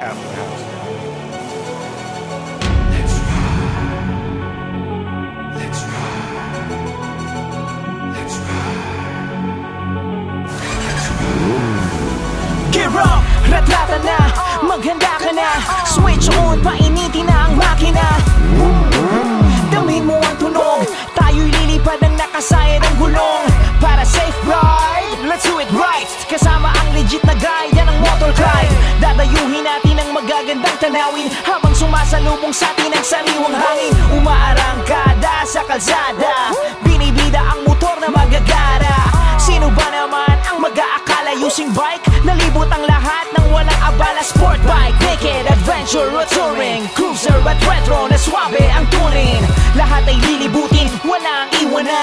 half of the house. Gear up, ratrata na, maghanda ka na. Switch on, painitin na ang makina. Damhin mo ang tunog, tayo'y lilipad ng nakasayad ang gulong. Para safe ride, let's do it right. Kasama ang legit na guide, yan ang motor glide. Dadayuhin natin ang magagandang tanawin habang sumasalubong sa atin ang sariwang hangin. Umaarangkada sa kalsada, binibida ang motor na magagara. Sino ba naman ang mag-aakala using bike? Nalibot ang lahat ng walang abala. Sport bike, naked adventure o touring, cruiser at retro na swabe ang tuning. Lahat ay lilibutin, walang iwanan.